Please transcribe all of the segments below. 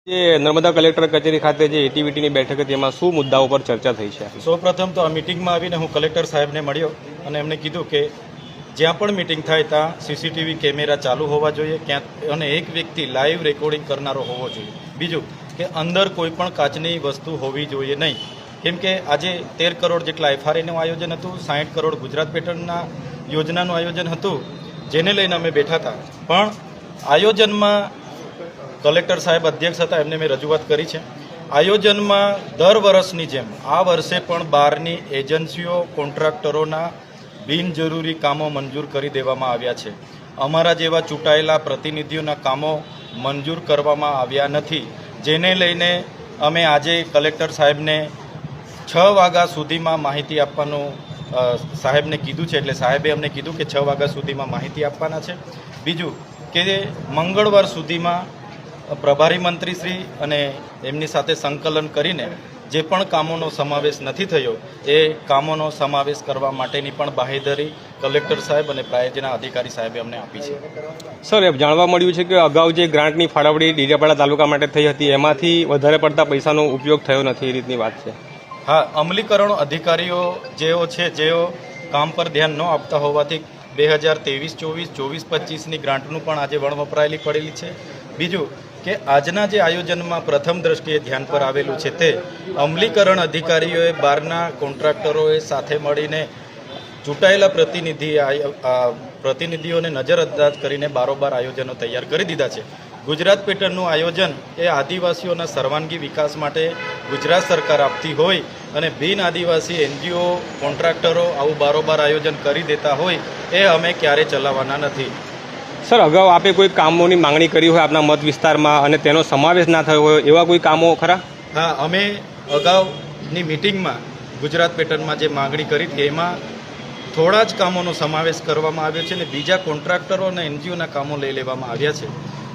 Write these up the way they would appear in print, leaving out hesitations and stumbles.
જે નર્મદા કલેક્ટર કચેરી ખાતે જે એટીવીટીની બેઠક હતી એમાં શું મુદ્દાઓ પર ચર્ચા થઈ છે? સૌપ્રથમ તો આ મિટિંગમાં આવીને હું કલેક્ટર સાહેબને મળ્યો અને એમને કીધું કે જ્યાં પણ મિટિંગ થાય ત્યાં સીસીટીવી કેમેરા ચાલુ હોવા જોઈએ અને એક વ્યક્તિ લાઈવ રેકોર્ડિંગ કરનારો હોવો જોઈએ. બીજું કે અંદર કોઈ પણ કાચની વસ્તુ હોવી જોઈએ નહીં, કેમ કે આજે 13 કરોડ જેટલા એફઆરએનું આયોજન હતું, 60 કરોડ ગુજરાત પેટર્નના યોજનાનું આયોજન હતું, જેને લઈને અમે બેઠા હતા. પણ આયોજનમાં કલેક્ટર સાહેબ અધ્યક્ષ હતા, એમને મેં રજૂઆત કરી છે. આયોજનમાં દર વર્ષની જેમ આ વર્ષે પણ બહારની એજન્સીઓ કોન્ટ્રાક્ટરોના બિનજરૂરી કામો મંજૂર કરી દેવામાં આવ્યા છે. અમારા જેવા ચૂંટાયેલા પ્રતિનિધિઓના કામો મંજૂર કરવામાં આવ્યા નથી, જેને લઈને અમે આજે કલેક્ટર સાહેબને 6 વાગ્યા સુધીમાં માહિતી આપવાનું સાહેબને કીધું છે. એટલે સાહેબે અમને કીધું કે 6 વાગ્યા સુધીમાં માહિતી આપવાના છે. બીજું કે મંગળવાર સુધીમાં પ્રભારી મંત્રીશ્રી અને એમની સાથે સંકલન કરીને જે પણ કામોનો સમાવેશ નથી થયો એ કામોનો સમાવેશ કરવા માટેની પણ બાહેધરી કલેક્ટર સાહેબ અને પ્રાયજના અધિકારી સાહેબે અમને આપી છે. સર, એ જાણવા મળ્યું છે કે અગાઉ જે ગ્રાન્ટની ફાળવણી ડેડિયાપાડા તાલુકા માટે થઈ હતી એમાંથી વધારે પડતા પૈસાનો ઉપયોગ થયો નથી, એ રીતની વાત છે. હા, અમલીકરણ અધિકારીઓ જેઓ કામ પર ધ્યાન ન આપતા હોવાથી 2023-24, 24-25ની ગ્રાન્ટનું પણ આજે વણવપરાયેલી પડેલી છે. બીજું કે આજના જે આયોજનમાં પ્રથમ દ્રષ્ટિએ ધ્યાન પર આવેલું છે તે અમલીકરણ અધિકારીઓએ બહારના કોન્ટ્રાક્ટરોએ સાથે મળીને ચૂંટાયેલા પ્રતિનિધિઓને નજરઅંદાજ કરીને બારોબાર આયોજનો તૈયાર કરી દીધા છે. ગુજરાત પેટર્નનું આયોજન એ આદિવાસીઓના સર્વાંગી વિકાસ માટે ગુજરાત સરકાર આપતી હોય અને બિન આદિવાસી એનજીઓ કોન્ટ્રાક્ટરો આવું બારોબાર આયોજન કરી દેતા હોય એ અમે ક્યારે ચલાવવાના નથી. સર, અગાઉ આપે કોઈ કામોની માંગણી કરી હોય આપના મત વિસ્તારમાં અને તેનો સમાવેશ ના થયો હોય એવા કોઈ કામો ખરા? હા, અમે અગાઉની મિટિંગમાં ગુજરાત પેટર્નમાં જે માંગણી કરી હતી એમાં થોડા જ કામોનો સમાવેશ કરવામાં આવ્યો છે અને બીજા કોન્ટ્રાક્ટરો અને એનજીઓના કામો લઈ લેવામાં આવ્યા છે.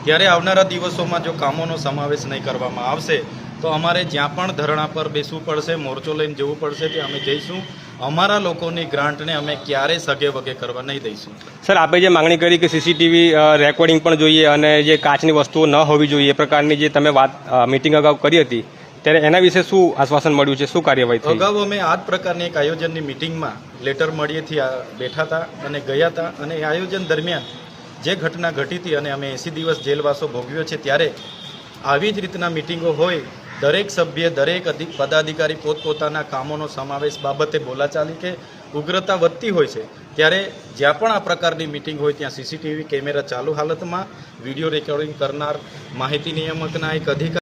ત્યારે આવનારા દિવસોમાં જો કામોનો સમાવેશ નહીં કરવામાં આવશે તો અમારે જ્યાં પણ ધરણા પર બેસવું પડશે, મોરચો લઈને જવું પડશે, ત્યાં અમે જઈશું. અમારા લોકોની ગ્રાન્ટને અમે ક્યારેય સગે વગે કરવા નહીં દઈશું. સર, આપે જે માંગણી કરી કે સીસીટીવી રેકોર્ડિંગ પણ જોઈએ અને જે કાચની વસ્તુઓ ન હોવી જોઈએ એ પ્રકારની જે તમે વાત મિટિંગ અગાઉ કરી હતી ત્યારે એના વિશે શું આશ્વાસન મળ્યું છે, શું કાર્યવાહી થઈ? અગાઉ અમે આ જ પ્રકારની એક આયોજનની મિટિંગમાં લેટર મળીએથી બેઠા હતા અને ગયા હતા અને એ આયોજન દરમિયાન જે ઘટના ઘટી હતી અને અમે 80 દિવસ જેલવાસો ભોગવ્યો છે ત્યારે આવી જ રીતના મિટિંગો હોય, દરેક સભ્ય દરેક પદાધિકારી પોતપોતાના કામોનો સમાવેશ બાબતે બોલાચાલી કે ઉગ્રતા વધતી હોય છે ત્યારે જ્યાં પણ આ પ્રકારની મિટિંગ હોય ત્યાં સીસીટીવી કેમેરા ચાલુ હાલતમાં વિડીયો રેકોર્ડિંગ કરનાર માહિતી નિયામકના એક અધિકારી